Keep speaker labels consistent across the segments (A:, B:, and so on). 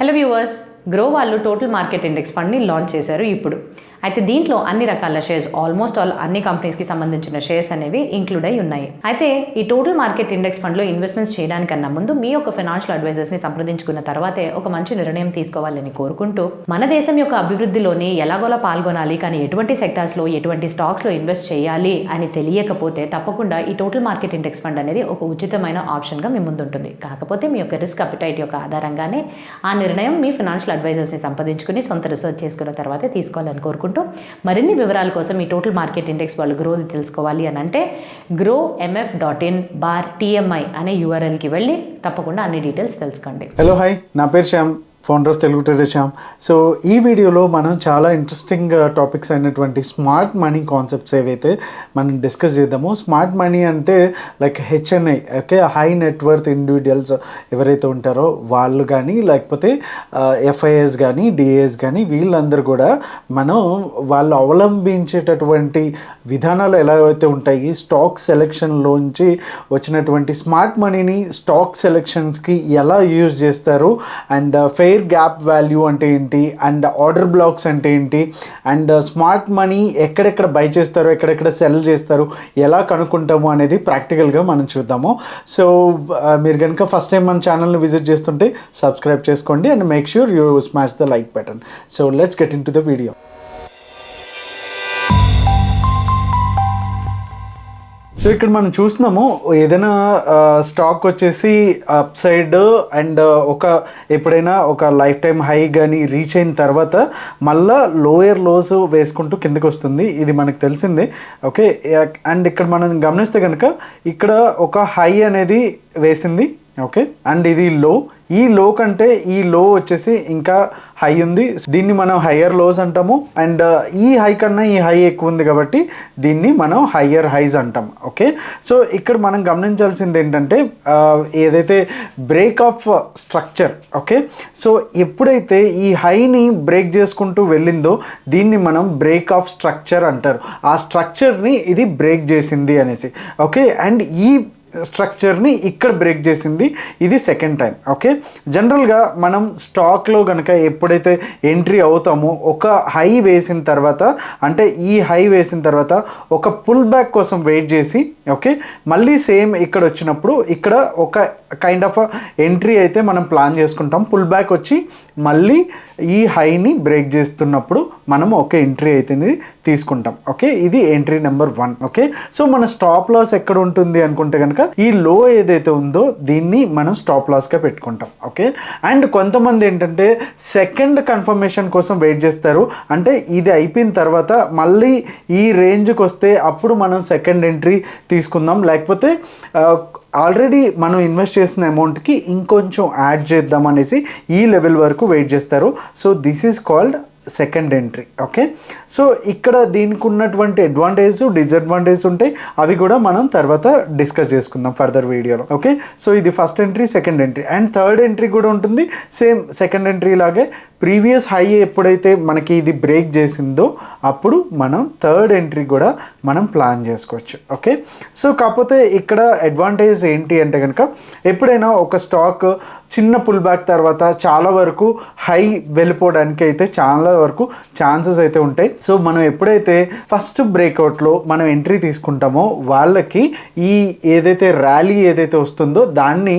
A: Hello viewers, grow వాళ్ళు total market index ఫండ్ని launch చేశారు ఇప్పుడు. అయితే దీంట్లో అన్ని రకాల షేర్స్, ఆల్మోస్ట్ ఆల్ అన్ని కంపెనీస్కి సంబంధించిన షేర్స్ అనేవి ఇంక్లూడ్ అయి ఉన్నాయి. అయితే ఈ టోటల్ మార్కెట్ ఇండెక్స్ ఫండ్లో ఇన్వెస్ట్మెంట్స్ చేయడానికన్నా ముందు మీ యొక్క ఫైనాన్షియల్ అడ్వైజర్స్ని సంప్రదించుకున్న తర్వాతే ఒక మంచి నిర్ణయం తీసుకోవాలని కోరుకుంటూ, మన దేశం యొక్క అభివృద్ధిలోని ఎలాగోలా పాల్గొనాలి, కానీ ఎటువంటి సెక్టార్స్లో ఎటువంటి స్టాక్స్లో ఇన్వెస్ట్ చేయాలి అని తెలియకపోతే తప్పకుండా ఈ టోటల్ మార్కెట్ ఇండెక్స్ ఫండ్ అనేది ఒక ఉచితమైన ఆప్షన్గా మీ ముందు ఉంటుంది. కాకపోతే మీ యొక్క రిస్క్ అపిటైట్ యొక్క ఆధారంగానే ఆ నిర్ణయం మీ ఫైనాన్షియల్ అడ్వైజర్స్ని సంప్రదించుకుని సొంత రీసెర్చ్ చేసుకున్న తర్వాతే తీసుకోవాలని కోరుకుంటూ, మరిన్ని వివరాల కోసం ఈ టోటల్ మార్కెట్ ఇండెక్స్ వాళ్ళు గ్రోది తెలుసుకోవాలి అని అంటే growmf.in/TMI అనే URLకి వెళ్ళి తప్పకుండా అన్ని డీటెయిల్స్ తెలుసుకోండి.
B: హలో హాయ్, నా పేరు Shyam, founder of Telugu trader Shyam. So ఈ వీడియోలో మనం చాలా ఇంట్రెస్టింగ్ టాపిక్స్ అయినటువంటి స్మార్ట్ మనీ కాన్సెప్ట్స్ ఏవైతే మనం డిస్కస్ చేద్దామో. స్మార్ట్ మనీ అంటే like HNI, okay, high net worth individuals ఎవరైతే ఉంటారో వాళ్ళు కానీ, లేకపోతే FIS కానీ, DAS కానీ, వీళ్ళందరూ కూడా మనం వాళ్ళు అవలంబించేటటువంటి విధానాలు ఎలా అయితే ఉంటాయి, స్టాక్ సెలెక్షన్లోంచి వచ్చినటువంటి స్మార్ట్ మనీని స్టాక్ సెలెక్షన్స్కి ఎలా యూజ్ చేస్తారు, అండ్ ఫెయిర్ గ్యాప్ వాల్యూ అంటే ఏంటి, అండ్ ఆర్డర్ బ్లాక్స్ అంటే ఏంటి, అండ్ స్మార్ట్ మనీ ఎక్కడెక్కడ బై చేస్తారు, ఎక్కడెక్కడ సెల్ చేస్తారు, ఎలా కనుక్కుంటాము అనేది ప్రాక్టికల్గా మనం చూద్దాము. సో మీరు కనుక ఫస్ట్ టైం మన ఛానల్ని విజిట్ చేస్తుంటే సబ్స్క్రైబ్ చేసుకోండి and make sure you smash the like button. So let's get in to the video. So ఇక్కడ మనం చూస్తున్నాము, ఏదైనా స్టాక్ వచ్చేసి అప్ సైడ్ అండ్ ఎప్పుడైనా ఒక లైఫ్ టైం హై కానీ రీచ్ అయిన తర్వాత మళ్ళా లోయర్ లోస్ వేసుకుంటూ కిందకి వస్తుంది. ఇది మనకు తెలిసిందే, ఓకే. అండ్ ఇక్కడ మనం గమనిస్తే కనుక ఇక్కడ ఒక హై అనేది వేసింది, ఓకే, అండ్ ఇది లో. ఈ లో కంటే ఈ లో వచ్చేసి ఇంకా హై ఉంది, దీన్ని మనం హయ్యర్ లోస్ అంటాము. అండ్ ఈ హై కన్నా ఈ హై ఎక్కువ ఉంది కాబట్టి దీన్ని మనం హయ్యర్ హైస్ అంటాం, ఓకే. సో ఇక్కడ మనం గమనించాల్సింది ఏంటంటే ఏదైతే break of structure, okay. So ఎప్పుడైతే ఈ హైని బ్రేక్ చేసుకుంటూ వెళ్ళిందో దీన్ని మనం బ్రేక్ ఆఫ్ స్ట్రక్చర్ అంటారు. ఆ స్ట్రక్చర్ని ఇది బ్రేక్ చేసింది అనేసి, ఓకే. అండ్ ఈ స్ట్రక్చర్ని ఇక్కడ బ్రేక్ చేసింది, ఇది సెకండ్ టైం, ఓకే. జనరల్గా మనం స్టాక్లో కనుక ఎప్పుడైతే ఎంట్రీ అవుతామో ఒక హై వేసిన తర్వాత, అంటే ఈ హై వేసిన తర్వాత ఒక పుల్ బ్యాక్ కోసం వెయిట్ చేసి, ఓకే, మళ్ళీ సేమ్ ఇక్కడ వచ్చినప్పుడు ఇక్కడ ఒక కైండ్ ఆఫ్ ఎంట్రీ అయితే మనం ప్లాన్ చేసుకుంటాం. పుల్ బ్యాక్ వచ్చి మళ్ళీ ఈ హైని బ్రేక్ చేస్తున్నప్పుడు మనం ఒక ఎంట్రీ అయితే తీసుకుంటాం, ఓకే. ఇది ఎంట్రీ నెంబర్ 1, ఓకే. సో మన స్టాప్ లాస్ ఎక్కడ ఉంటుంది అనుకుంటే కనుక ఈ లో ఏదైతే ఉందో దీన్ని మనం స్టాప్ లాస్గా పెట్టుకుంటాం, ఓకే. అండ్ కొంతమంది ఏంటంటే సెకండ్ కన్ఫర్మేషన్ కోసం వెయిట్ చేస్తారు, అంటే ఇది అయిపోయిన తర్వాత మళ్ళీ ఈ రేంజ్కి వస్తే అప్పుడు మనం సెకండ్ ఎంట్రీ తీసుకుందాం, లేకపోతే ఆల్రెడీ మనం ఇన్వెస్ట్ చేసిన అమౌంట్కి ఇంకొంచెం యాడ్ చేద్దాం అనేసి ఈ లెవెల్ వరకు వెయిట్ చేస్తారు. So this is called second entry, okay. So ఇక్కడ దీనికి ఉన్నటువంటి అడ్వాంటేజ్, డిసడ్వాంటేజ్ ఉంటాయి, అవి కూడా మనం తర్వాత డిస్కస్ చేసుకుందాం ఫర్దర్ వీడియోలో, ఓకే. సో ఇది first entry, second entry, and third entry కూడా ఉంటుంది సేమ్ సెకండ్ ఎంట్రీ లాగే. ప్రీవియస్ హై ఎప్పుడైతే మనకి ఇది బ్రేక్ చేసిందో అప్పుడు మనం థర్డ్ ఎంట్రీ కూడా మనం ప్లాన్ చేసుకోవచ్చు, ఓకే. సో కాకపోతే ఇక్కడ అడ్వాంటేజ్ ఏంటి అంటే కనుక ఎప్పుడైనా ఒక స్టాక్ చిన్న పుల్ బ్యాక్ తర్వాత చాలా వరకు హై వెళ్ళిపోవడానికి అయితే చాలా వరకు ఛాన్సెస్ అయితే ఉంటాయి. సో మనం ఎప్పుడైతే ఫస్ట్ బ్రేక్అవుట్లో మనం ఎంట్రీ తీసుకుంటామో వాళ్ళకి ఈ ఏదైతే ర్యాలీ ఏదైతే వస్తుందో దాన్ని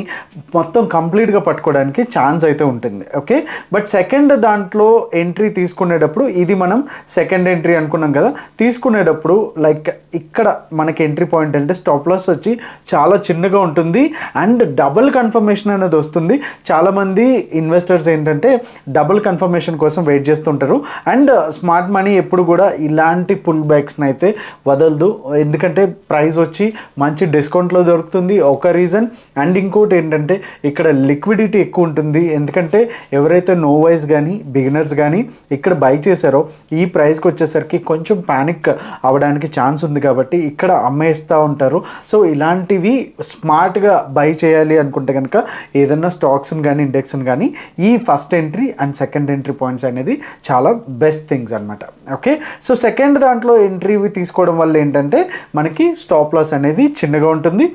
B: మొత్తం కంప్లీట్గా పట్టుకోవడానికి ఛాన్స్ అయితే ఉంటుంది, ఓకే. బట్ సెకండ్ దాంట్లో ఎంట్రీ తీసుకునేటప్పుడు, ఇది మనం సెకండ్ ఎంట్రీ అనుకున్నాం కదా, తీసుకునేటప్పుడు లైక్ ఇక్కడ మనకి ఎంట్రీ పాయింట్ అంటే స్టాప్ లాస్ వచ్చి చాలా చిన్నగా ఉంటుంది అండ్ డబుల్ కన్ఫర్మేషన్ అనేది వస్తుంది. చాలామంది ఇన్వెస్టర్స్ ఏంటంటే డబుల్ కన్ఫర్మేషన్ కోసం వెయిట్ చేస్తుంటారు. అండ్ స్మార్ట్ మనీ ఎప్పుడు కూడా ఇలాంటి పుల్ బ్యాక్స్ని అయితే వదలదు, ఎందుకంటే ప్రైస్ వచ్చి మంచి డిస్కౌంట్లో దొరుకుతుంది ఒక రీజన్. అండ్ ఇంకోటి ఏంటంటే ఇక్కడ లిక్విడిటీ ఎక్కువ ఉంటుంది, ఎందుకంటే ఎవరైతే నోవైస్ కానీ బిగినర్స్ కానీ ఇక్కడ బై చేశారో ఈ ప్రైస్కి వచ్చేసరికి కొంచెం ప్యానిక్ అవ్వడానికి ఛాన్స్ ఉంది కాబట్టి ఇక్కడ అమ్మేస్తూ ఉంటారు. సో ఇలాంటివి స్మార్ట్గా బై చేయాలి అనుకుంటే కనుక ఏదన్నా స్టాక్స్ని కానీ ఇండెక్స్ని కానీ ఈ first entry and second entry points అనేది చాలా బెస్ట్ థింగ్స్ అనమాట. ఓకే, సో సెకండ్ దాంట్లో ఎంట్రీ తీసుకోవడం వల్ల ఏంటంటే మనకి స్టాప్ లాస్ అనేది చిన్నగా ఉంటుంది.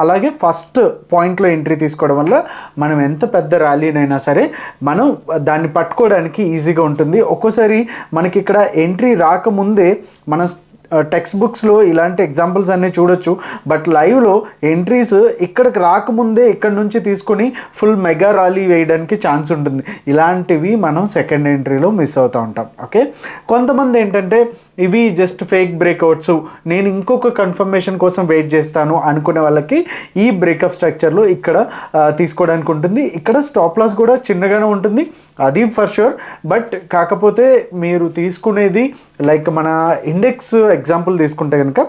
B: అలాగే ఫస్ట్ పాయింట్లో ఎంట్రీ తీసుకోవడం వల్ల మనం ఎంత పెద్ద ర్యాలీనైనా సరే మనం దాన్ని పట్టుకోవడానికి ఈజీగా ఉంటుంది. ఒక్కోసారి మనకి ఇక్కడ ఎంట్రీ రాకముందే మన టెక్స్ట్ బుక్స్లో ఇలాంటి ఎగ్జాంపుల్స్ అన్నీ చూడొచ్చు. బట్ లైవ్లో ఎంట్రీస్ ఇక్కడికి రాకముందే ఇక్కడ నుంచి తీసుకొని ఫుల్ మెగా ర్యాలీ వేయడానికి ఛాన్స్ ఉంటుంది. ఇలాంటివి మనం సెకండ్ ఎంట్రీలో మిస్ అవుతూ ఉంటాం. ఓకే, కొంతమంది ఏంటంటే ఇవి జస్ట్ ఫేక్ బ్రేక్అవుట్స్, నేను ఇంకొక కన్ఫర్మేషన్ కోసం వెయిట్ చేస్తాను అనుకునే వాళ్ళకి ఈ బ్రేకప్ స్ట్రక్చర్లో ఇక్కడ తీసుకోవడానికి ఉంటుంది. ఇక్కడ స్టాప్ లాస్ కూడా చిన్నగానే ఉంటుంది, అది ఫర్ షూర్. బట్ కాకపోతే మీరు తీసుకునేది లైక్ మన ఇండెక్స్ ఎగ్జాంపుల్ తీసుకుంటే కనుక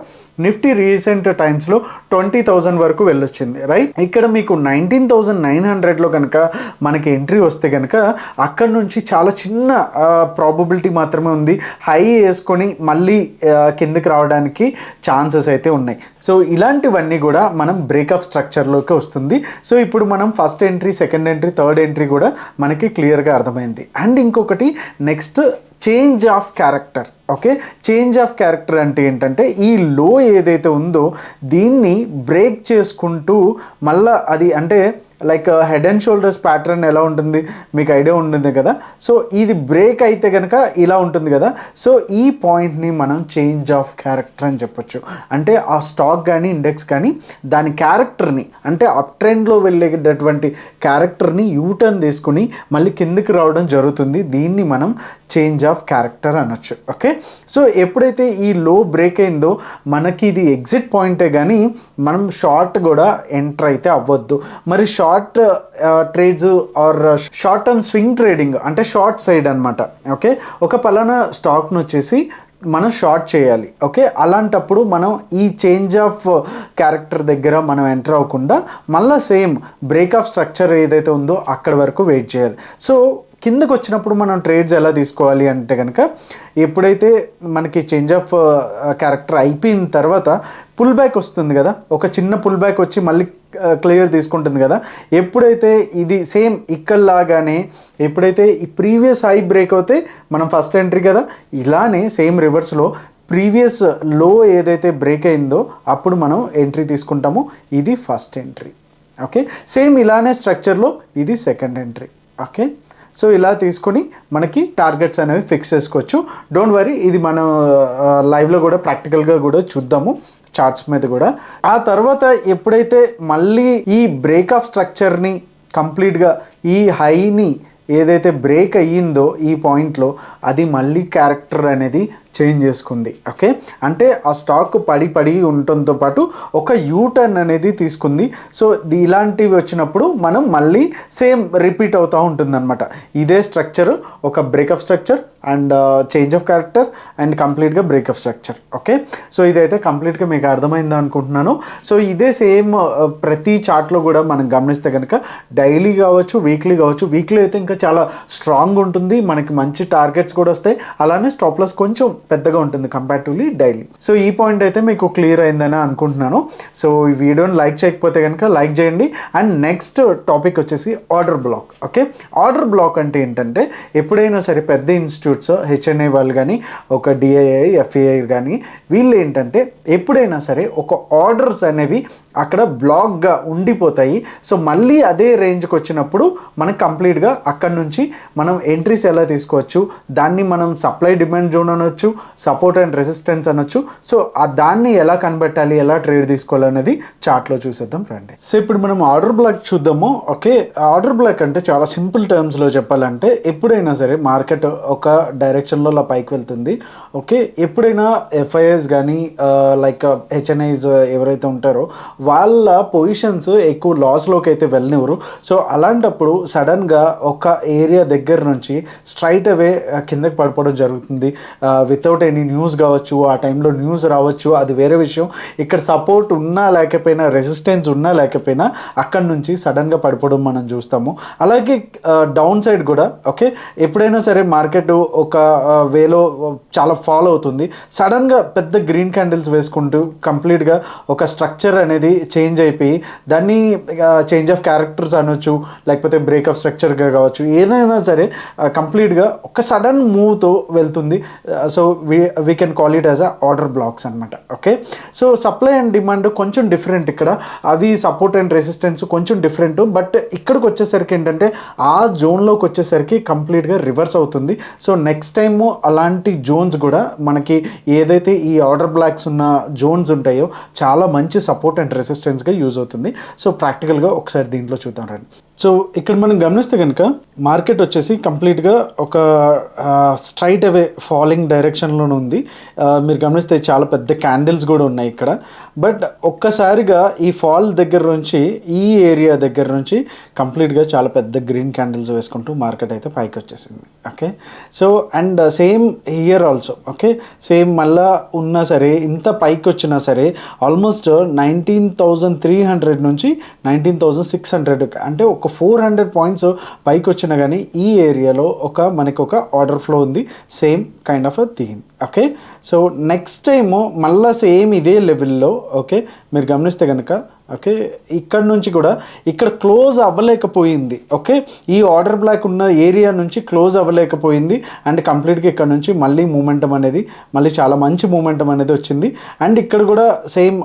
B: నిఫ్టీ రీసెంట్ టైమ్స్లో 20,000 వరకు వెళ్ళొచ్చింది, రైట్. ఇక్కడ మీకు 19,900లో కనుక మనకి ఎంట్రీ వస్తే కనుక అక్కడ నుంచి చాలా చిన్న ప్రాబబిలిటీ మాత్రమే ఉంది హై వేసుకొని మళ్ళీ కిందకి రావడానికి ఛాన్సెస్ అయితే ఉన్నాయి. సో ఇలాంటివన్నీ కూడా మనం బ్రేకప్ స్ట్రక్చర్లోకి వస్తుంది. సో ఇప్పుడు మనం first entry, second entry, third entry కూడా మనకి క్లియర్గా అర్థమైంది. అండ్ ఇంకొకటి next change of character. Okay, change of character అంటే ఏంటంటే ఈ లో ఏదైతే ఉందో దీన్ని బ్రేక్ చేసుకుంటూ మళ్ళీ అది అంటే like head and shoulders pattern ఎలా ఉంటుంది మీకు ఐడియా ఉంటుంది కదా. సో ఇది బ్రేక్ అయితే కనుక ఇలా ఉంటుంది కదా. సో ఈ పాయింట్ని మనం చేంజ్ ఆఫ్ క్యారెక్టర్ అని చెప్పొచ్చు. అంటే ఆ స్టాక్ కానీ ఇండెక్స్ కానీ దాని క్యారెక్టర్ని అంటే అప్ ట్రెండ్లో వెళ్ళేటటువంటి క్యారెక్టర్ని యూటర్న్ తీసుకుని మళ్ళీ కిందకి రావడం జరుగుతుంది. దీన్ని మనం చేంజ్ ఆఫ్ క్యారెక్టర్ అనొచ్చు. ఓకే, సో ఎప్పుడైతే ఈ లో బ్రేక్ అయిందో మనకి ఇది ఎగ్జిట్ పాయింటే కానీ మనం షార్ట్ కూడా ఎంటర్ అయితే అవ్వద్దు. మరి short trades or short term swing trading అంటే షార్ట్ సైడ్ అనమాట. ఓకే, ఒక పలానా స్టాక్ను వచ్చేసి మనం షార్ట్ చేయాలి. ఓకే, అలాంటప్పుడు మనం ఈ చేంజ్ ఆఫ్ క్యారెక్టర్ దగ్గర మనం ఎంటర్ అవ్వకుండా మళ్ళీ సేమ్ బ్రేక్ ఆఫ్ స్ట్రక్చర్ ఏదైతే ఉందో అక్కడ వరకు వెయిట్ చేయాలి. సో కిందకు వచ్చినప్పుడు మనం ట్రేడ్స్ ఎలా తీసుకోవాలి అంటే కనుక ఎప్పుడైతే మనకి చేంజ్ ఆఫ్ క్యారెక్టర్ అయిపోయిన తర్వాత పుల్ బ్యాక్ వస్తుంది కదా, ఒక చిన్న పుల్ బ్యాక్ వచ్చి మళ్ళీ క్లియర్ తీసుకుంటుంది కదా. ఎప్పుడైతే ఇది సేమ్ ఇక్కడలాగానే ఎప్పుడైతే ఈ ప్రీవియస్ హై బ్రేక్ అవుతే మనం ఫస్ట్ ఎంట్రీ కదా, ఇలానే సేమ్ రివర్స్లో ప్రీవియస్ లో ఏదైతే బ్రేక్ అయిందో అప్పుడు మనం ఎంట్రీ తీసుకుంటాము. ఇది ఫస్ట్ ఎంట్రీ. ఓకే, సేమ్ ఇలానే స్ట్రక్చర్లో ఇది సెకండ్ ఎంట్రీ. ఓకే, సో ఇలా తీసుకొని మనకి టార్గెట్స్ అనేవి ఫిక్స్ చేసుకోవచ్చు. డోంట్ వరీ, ఇది మనం లైవ్లో కూడా ప్రాక్టికల్గా కూడా చూద్దాము చార్ట్స్ మీద కూడా. ఆ తర్వాత ఎప్పుడైతే మళ్ళీ ఈ బ్రేక్ ఆఫ్ స్ట్రక్చర్ని కంప్లీట్గా ఈ హైని ఏదైతే బ్రేక్ అయ్యిందో ఈ పాయింట్లో అది మళ్ళీ క్యారెక్టర్ అనేది చేంజ్ చేసుకుంది. ఓకే, అంటే ఆ స్టాక్ పడి ఉండటంతో పాటు ఒక యూటర్న్ అనేది తీసుకుంది. సో ఇలాంటివి వచ్చినప్పుడు మనం మళ్ళీ సేమ్ రిపీట్ అవుతూ ఉంటుందన్నమాట. ఇదే స్ట్రక్చర్, ఒక breakup structure and change of character and కంప్లీట్గా బ్రేకప్ స్ట్రక్చర్. ఓకే, సో ఇదైతే కంప్లీట్గా మీకు అర్థమైందా అనుకుంటున్నాను. సో ఇదే సేమ్ ప్రతి చార్ట్లో కూడా మనం గమనిస్తే కనుక డైలీ కావచ్చు, వీక్లీ కావచ్చు. వీక్లీ అయితే ఇంకా చాలా స్ట్రాంగ్ ఉంటుంది, మనకి మంచి టార్గెట్స్ కూడా వస్తాయి. అలానే స్టాప్ లాస్ కొంచెం పెద్దగా ఉంటుంది కంపారిటివ్లీ డైలీ. సో ఈ పాయింట్ అయితే మీకు క్లియర్ అయిందని అనుకుంటున్నాను. సో ఈ వీడియోని లైక్ చేయకపోతే కనుక లైక్ చేయండి. అండ్ నెక్స్ట్ టాపిక్ వచ్చేసి order black. Okay, order black అంటే ఏంటంటే ఎప్పుడైనా సరే పెద్ద ఇన్స్టిట్యూట్స్ హెచ్ఎన్ఐ వాళ్ళు కానీ ఒక డిఐఐ ఎఫ్ఐఐ కానీ వీళ్ళు ఏంటంటే ఎప్పుడైనా సరే ఒక ఆర్డర్స్ అనేవి అక్కడ బ్లాక్గా ఉండిపోతాయి. సో మళ్ళీ అదే రేంజ్కి వచ్చినప్పుడు మనకు కంప్లీట్గా అక్కడ నుంచి మనం ఎంట్రీస్ ఎలా తీసుకోవచ్చు, దాన్ని మనం సప్లై డిమాండ్ జోన్ అనొచ్చు, సపోర్ట్ అండ్ రెసిస్టెన్స్ అనొచ్చు. సో దాన్ని ఎలా కనిపెట్టాలి, ఎలా ట్రేడ్ తీసుకోవాలనేది చార్ట్లో చూసేద్దాం రండి. సో ఇప్పుడు మనం ఆర్డర్ బ్లాక్ చూద్దాము. ఓకే, ఆర్డర్ బ్లాక్ అంటే చాలా సింపుల్ టర్మ్స్లో చెప్పాలంటే ఎప్పుడైనా సరే మార్కెట్ ఒక డైరెక్షన్లో అలా పైకి వెళ్తుంది. ఓకే, ఎప్పుడైనా ఎఫ్ఐఎస్ కానీ లైక్ హెచ్ఎన్ఐస్ ఎవరైతే ఉంటారో వాళ్ళ పొజిషన్స్ ఎక్కువ లాస్లోకి అయితే వెళ్ళనివ్వరు. సో అలాంటప్పుడు సడన్గా ఒక ఏరియా దగ్గర నుంచి స్ట్రైట్ అవే కిందకి పడిపోవడం జరుగుతుంది వితౌట్ ఎనీ న్యూస్ కావచ్చు, ఆ టైంలో న్యూస్ రావచ్చు, అది వేరే విషయం. ఇక్కడ సపోర్ట్ ఉన్నా లేకపోయినా, రెసిస్టెన్స్ ఉన్నా లేకపోయినా అక్కడ నుంచి సడన్గా పడిపోవడం మనం చూస్తాము. అలాగే డౌన్ సైడ్ కూడా ఓకే, ఎప్పుడైనా సరే మార్కెట్ ఒక వేలో చాలా ఫాలో అవుతుంది, సడన్గా పెద్ద గ్రీన్ క్యాండిల్స్ వేసుకుంటూ కంప్లీట్గా ఒక స్ట్రక్చర్ అనేది చేంజ్ అయిపోయి దాన్ని చేంజ్ ఆఫ్ క్యారెక్టర్స్ అనొచ్చు, లేకపోతే బ్రేకప్ స్ట్రక్చర్గా కావచ్చు, ఏదైనా సరే కంప్లీట్గా ఒక సడన్ మూవ్తో వెళ్తుంది. So we can call it as a order blocks అనమాట. Okay, so supply and demand కొంచెం డిఫరెంట్ ఇక్కడ, అవి సపోర్ట్ అండ్ రెసిస్టెన్స్ కొంచెం డిఫరెంట్. బట్ ఇక్కడికి వచ్చేసరికి ఏంటంటే ఆ జోన్లోకి వచ్చేసరికి కంప్లీట్గా రివర్స్ అవుతుంది. సో నెక్స్ట్ టైము అలాంటి జోన్స్ కూడా మనకి ఏదైతే ఈ ఆర్డర్ బ్లాక్స్ ఉన్న జోన్స్ ఉంటాయో చాలా మంచి సపోర్ట్ అండ్ రెసిస్టెన్స్గా యూజ్ అవుతుంది. సో ప్రాక్టికల్గా ఒకసారి దీంట్లో చూద్దాం రండి. సో ఇక్కడ మనం గమనిస్తే కనుక మార్కెట్ వచ్చేసి కంప్లీట్గా ఒక స్ట్రైట్ అవే ఫాలింగ్ డైరెక్షన్లోనే ఉంది. మీరు గమనిస్తే చాలా పెద్ద క్యాండిల్స్ కూడా ఉన్నాయి ఇక్కడ. బట్ ఒక్కసారిగా ఈ ఫాల్ దగ్గర నుంచి, ఈ ఏరియా దగ్గర నుంచి కంప్లీట్గా చాలా పెద్ద గ్రీన్ క్యాండిల్స్ వేసుకుంటూ మార్కెట్ అయితే పైకి వచ్చేసింది. Okay, so and same year also okay, same మళ్ళా ఉన్నా సరే, ఇంత పైకి వచ్చినా సరే ఆల్మోస్ట్ 19,300 నుంచి 19,600, అంటే ఒక 400 పాయింట్స్ పైకి వచ్చినా కానీ ఈ ఏరియాలో మనకి ఒక ఆర్డర్ ఫ్లో ఉంది, same kind of a theme. Okay, so next time మళ్ళీ సేమ్ ఇదే లెవెల్లో ఓకే మీరు గమనిస్తే కనుక ఓకే ఇక్కడ నుంచి కూడా ఇక్కడ క్లోజ్ అవ్వలేకపోయింది. ఓకే, ఈ ఆర్డర్ బ్లాక్ ఉన్న ఏరియా నుంచి క్లోజ్ అవ్వలేకపోయింది అండ్ కంప్లీట్గా ఇక్కడ నుంచి మళ్ళీ మూమెంటం అనేది, మళ్ళీ చాలా మంచి మూమెంటం అనేది వచ్చింది. అండ్ ఇక్కడ కూడా సేమ్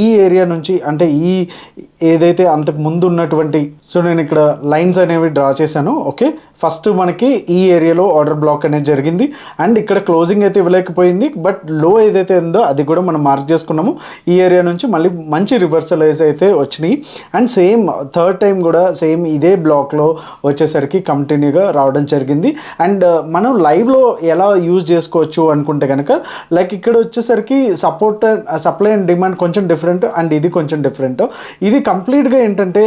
B: ఈ ఏరియా నుంచి, అంటే ఈ ఏదైతే అంతకు ముందు ఉన్నటువంటి, సో నేను ఇక్కడ లైన్స్ అనేవి డ్రా చేశాను. ఓకే, ఫస్ట్ మనకి ఈ ఏరియాలో ఆర్డర్ బ్లాక్ అనేది జరిగింది అండ్ ఇక్కడ క్లోజింగ్ అయితే ఇవ్వలేకపోయింది. బట్ లో ఏదైతే ఉందో అది కూడా మనం మార్క్ చేసుకున్నాము. ఈ ఏరియా నుంచి మళ్ళీ మంచి రివర్సలైజ్ అయితే వచ్చినాయి. అండ్ సేమ్ థర్డ్ టైం కూడా సేమ్ ఇదే బ్లాక్లో వచ్చేసరికి కంటిన్యూగా రావడం జరిగింది. అండ్ మనం లైవ్లో ఎలా యూజ్ చేసుకోవచ్చు అనుకుంటే కనుక, లైక్ ఇక్కడ వచ్చేసరికి సప్లై అండ్ డిమాండ్ కొంచెం డిఫరెంట్ అండ్ ఇది కొంచెం డిఫరెంట్. ఇది కంప్లీట్గా ఏంటంటే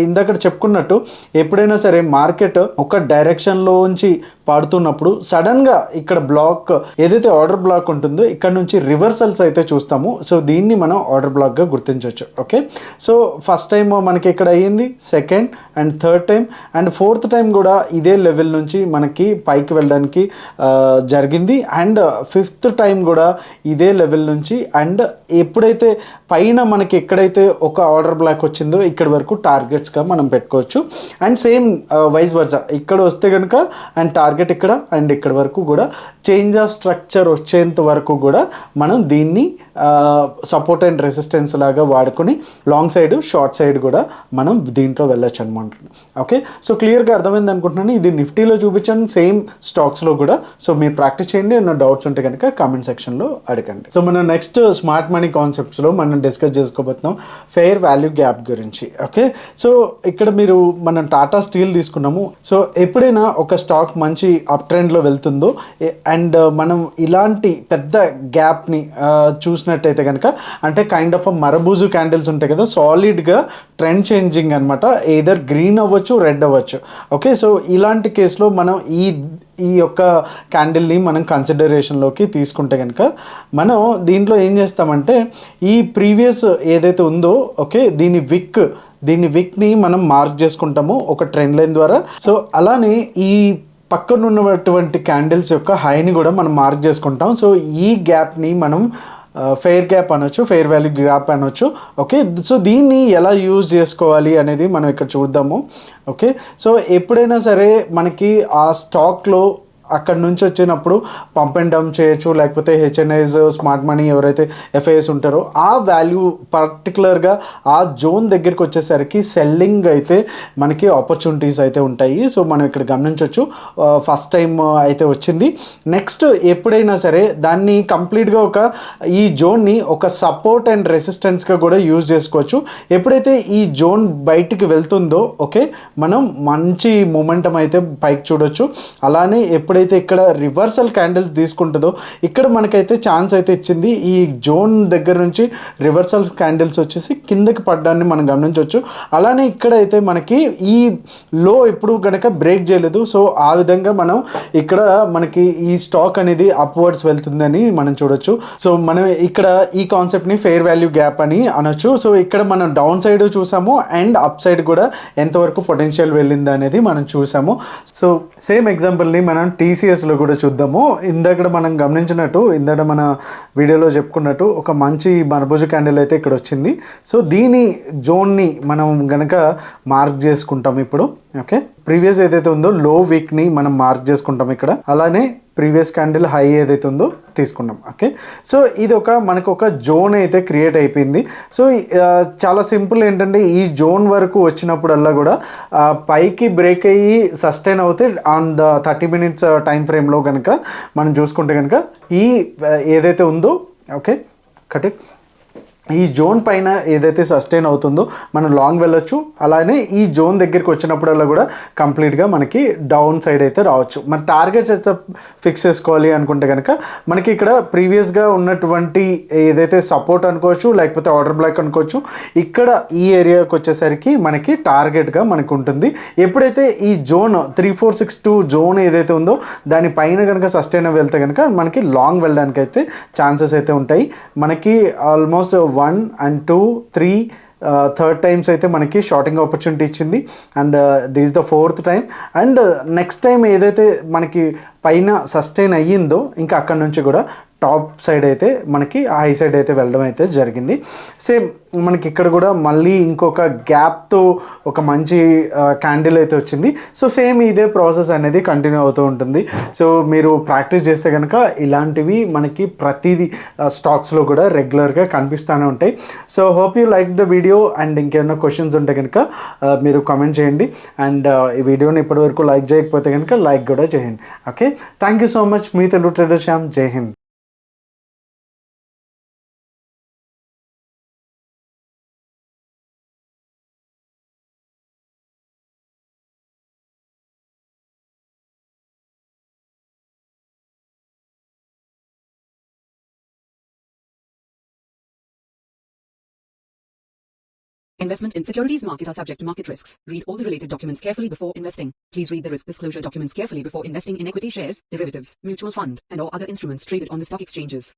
B: ఇందాక చెప్పుకున్నట్టు ఎప్పుడైనా సరే మార్కెట్ ఒక డైరెక్షన్లోంచి పాడుతున్నప్పుడు సడన్గా ఇక్కడ బ్లాక్ ఏదైతే ఆర్డర్ బ్లాక్ ఉంటుందో ఇక్కడ నుంచి రివర్సల్స్ అయితే చూస్తాము. సో దీన్ని మనం ఆర్డర్ బ్లాక్గా గుర్తించవచ్చు. ఓకే, సో ఫస్ట్ టైం మనకి ఇక్కడ అయ్యింది, second and third time and fourth time కూడా ఇదే లెవెల్ నుంచి మనకి పైకి వెళ్ళడానికి జరిగింది. అండ్ ఫిఫ్త్ టైం కూడా ఇదే లెవెల్ నుంచి, అండ్ ఎప్పుడైతే పైన మనకి ఎక్కడైతే ఒక ఆర్డర్ బ్లాక్ వచ్చిందో ఇక్కడ వరకు టార్గెట్స్గా మనం పెట్టుకోవచ్చు. అండ్ సేమ్ వైస్ వర్సా ఇక్కడ వస్తే కనుక అండ్ టార్గెట్ ఇక్కడ అండ్ ఇక్కడ వరకు కూడా చేంజ్ ఆఫ్ స్ట్రక్చర్ వచ్చేంత వరకు కూడా మనం దీన్ని సపోర్ట్ అండ్ రెసిస్టెన్స్ లాగా వాడుకొని లాంగ్ సైడ్ షార్ట్ సైడ్ కూడా మనం దీంట్లో వెళ్ళొచ్చు అనమాట. ఓకే, సో క్లియర్గా అర్థమైంది అనుకుంటున్నాను. ఇది నిఫ్టీలో చూపించాను, సేమ్ స్టాక్స్లో కూడా. సో మీరు ప్రాక్టీస్ చేయండి, ఏమైనా డౌట్స్ ఉంటే కనుక కామెంట్ సెక్షన్లో అడగండి. సో మనం నెక్స్ట్ స్మార్ట్ మనీ కాన్సెప్ట్స్లో మనం డిస్కస్ చేసుకోబోతున్నాం ఫెయిర్ వాల్యూ గ్యాప్ గురించి. ఓకే, సో ఇక్కడ మనం టాటా స్టీల్ తీసుకున్నాము. సో ఎప్పుడైనా ఒక స్టాక్ మంచి అప్ ట్రెండ్లో వెళ్తుందో అండ్ మనం ఇలాంటి పెద్ద గ్యాప్ని చూసినట్టయితే కనుక, అంటే కైండ్ ఆఫ్ మరబూజు క్యాండిల్స్ ఉంటాయి కదా, సాలిడ్గా ట్రెండ్ చేంజింగ్ అనమాట, ఎయిదర్ గ్రీన్ అవ్వచ్చు, రెడ్ అవ్వచ్చు. ఓకే, సో ఇలాంటి కేసులో మనం ఈ యొక్క క్యాండిల్ని మనం కన్సిడరేషన్లోకి తీసుకుంటే కనుక మనం దీంట్లో ఏం చేస్తామంటే ఈ ప్రీవియస్ ఏదైతే ఉందో ఓకే దీని విక్ని మనం మార్క్ చేసుకుంటాము ఒక ట్రెండ్ లైన్ ద్వారా. సో అలానే ఈ పక్కన ఉన్నటువంటి క్యాండిల్స్ యొక్క హైని కూడా మనం మార్క్ చేసుకుంటాం. సో ఈ గ్యాప్ని మనం ఫెయిర్ గ్యాప్ అనొచ్చు, ఫెయిర్ వాల్యూ గ్యాప్ అనొచ్చు. ఓకే, సో దీన్ని ఎలా యూజ్ చేసుకోవాలి అనేది మనం ఇక్కడ చూద్దాము. ఓకే, సో ఎప్పుడైనా సరే మనకి ఆ స్టాక్లో అక్కడ నుంచి వచ్చినప్పుడు పంప్ అండ్ డౌన్ చేయొచ్చు, లేకపోతే హెచ్ఎన్ఐస్ స్మార్ట్ మనీ ఎవరైతే ఎఫ్ఐఎస్ ఉంటారో ఆ వాల్యూ పర్టికులర్గా ఆ జోన్ దగ్గరికి వచ్చేసరికి సెల్లింగ్ అయితే మనకి ఆపర్చునిటీస్ అయితే ఉంటాయి. సో మనం ఇక్కడ గమనించవచ్చు, ఫస్ట్ టైం అయితే వచ్చింది. నెక్స్ట్ ఎప్పుడైనా సరే దాన్ని కంప్లీట్గా ఈ జోన్ని ఒక సపోర్ట్ అండ్ రెసిస్టెన్స్గా కూడా యూజ్ చేసుకోవచ్చు. ఎప్పుడైతే ఈ జోన్ బయటికి వెళ్తుందో ఓకే మనం మంచి మూమెంటం అయితే పైకి చూడొచ్చు. అలానే ఎప్పుడైతే ఇక్కడ రివర్సల్ క్యాండిల్స్ తీసుకుంటుందో ఇక్కడ మనకైతే ఛాన్స్ అయితే ఇచ్చింది. ఈ జోన్ దగ్గర నుంచి రివర్సల్ క్యాండిల్స్ వచ్చేసి కిందకి పడ్డాన్ని మనం గమనించవచ్చు. అలానే ఇక్కడైతే మనకి ఈ లో ఎప్పుడు కనుక బ్రేక్ చేయలేదు. సో ఆ విధంగా మనం ఇక్కడ మనకి ఈ స్టాక్ అనేది అప్వర్డ్స్ వెళ్తుందని మనం చూడొచ్చు. సో మనం ఇక్కడ ఈ కాన్సెప్ట్ని ఫెయిర్ వాల్యూ గ్యాప్ అని అనొచ్చు. సో ఇక్కడ మనం డౌన్ సైడ్ చూసాము అండ్ అప్ సైడ్ కూడా ఎంతవరకు పొటెన్షియల్ వెళ్ళింది అనేది మనం చూసాము. సో సేమ్ ఎగ్జాంపుల్ని మనం టీసీఎస్లో కూడా చూద్దాము. ఇందాక మనం గమనించినట్టు ఇందాక మన వీడియోలో చెప్పుకున్నట్టు ఒక మంచి మరబుజు క్యాండిల్ అయితే ఇక్కడ వచ్చింది. సో దీని జోన్ని మనం గనక మార్క్ చేసుకుంటాం ఇప్పుడు. ఓకే, ప్రీవియస్ ఏదైతే ఉందో లో వీక్ని మనం మార్క్ చేసుకుంటాం ఇక్కడ. అలానే ప్రీవియస్ క్యాండిల్ హై ఏదైతే ఉందో తీసుకున్నాం. ఓకే, సో ఇది మనకు ఒక జోన్ అయితే క్రియేట్ అయిపోయింది. సో చాలా సింపుల్ ఏంటంటే ఈ జోన్ వరకు వచ్చినప్పుడల్లా కూడా పైకి బ్రేక్ అయ్యి సస్టైన్ అవుతే ఆన్ ద 30 minutes టైం ఫ్రేమ్లో కనుక మనం చూసుకుంటే కనుక ఈ ఏదైతే ఉందో ఓకే కట్ ఇట్ ఈ జోన్ పైన ఏదైతే సస్టైన్ అవుతుందో మనం లాంగ్ వెళ్ళొచ్చు. అలానే ఈ జోన్ దగ్గరికి వచ్చినప్పుడల్లా కూడా కంప్లీట్గా మనకి డౌన్ సైడ్ అయితే రావచ్చు. మన టార్గెట్స్ అయితే ఫిక్స్ చేసుకోవాలి అనుకుంటే కనుక మనకి ఇక్కడ ప్రీవియస్గా ఉన్నటువంటి ఏదైతే సపోర్ట్ అనుకోవచ్చు లేకపోతే ఆర్డర్ బ్లాక్ అనుకోవచ్చు, ఇక్కడ ఈ ఏరియాకి వచ్చేసరికి మనకి టార్గెట్గా మనకు ఉంటుంది. ఎప్పుడైతే ఈ జోన్ 3462 జోన్ ఏదైతే ఉందో దానిపైన కనుక సస్టైన్ వెళ్తే కనుక మనకి లాంగ్ వెళ్ళడానికి అయితే ఛాన్సెస్ అయితే ఉంటాయి. మనకి ఆల్మోస్ట్ 1 and 2 3 థర్డ్ టైమ్స్ అయితే మనకి షార్టింగ్ ఆపర్చునిటీ ఇచ్చింది and this the 4th time. And next time ఏదైతే మనకి పైన సస్టైన్ అయ్యిందో ఇంకా అక్కడ నుంచి కూడా టాప్ సైడ్ అయితే మనకి హై సైడ్ అయితే వెళ్ళడం అయితే జరిగింది. సేమ్ మనకి ఇక్కడ కూడా మళ్ళీ ఇంకొక గ్యాప్తో ఒక మంచి క్యాండిల్ అయితే వచ్చింది. సో సేమ్ ఇదే ప్రాసెస్ అనేది కంటిన్యూ అవుతూ ఉంటుంది. సో మీరు ప్రాక్టీస్ చేస్తే కనుక ఇలాంటివి మనకి ప్రతిదీ స్టాక్స్లో కూడా రెగ్యులర్గా కనిపిస్తూనే ఉంటాయి. So hope you like the video and ఇంకేమైనా క్వశ్చన్స్ ఉంటే కనుక మీరు కామెంట్ చేయండి. అండ్ ఈ వీడియోని ఇప్పటివరకు లైక్ చేయకపోతే కనుక లైక్ కూడా చేయండి. Okay, thank you so much. Me Telugu trader Shyam. జై Hind.
C: Investment in securities market are subject to market risks. Read all the related documents carefully before investing. Please read the risk disclosure documents carefully before investing in equity shares, derivatives, mutual fund, and or other instruments traded on the stock exchanges.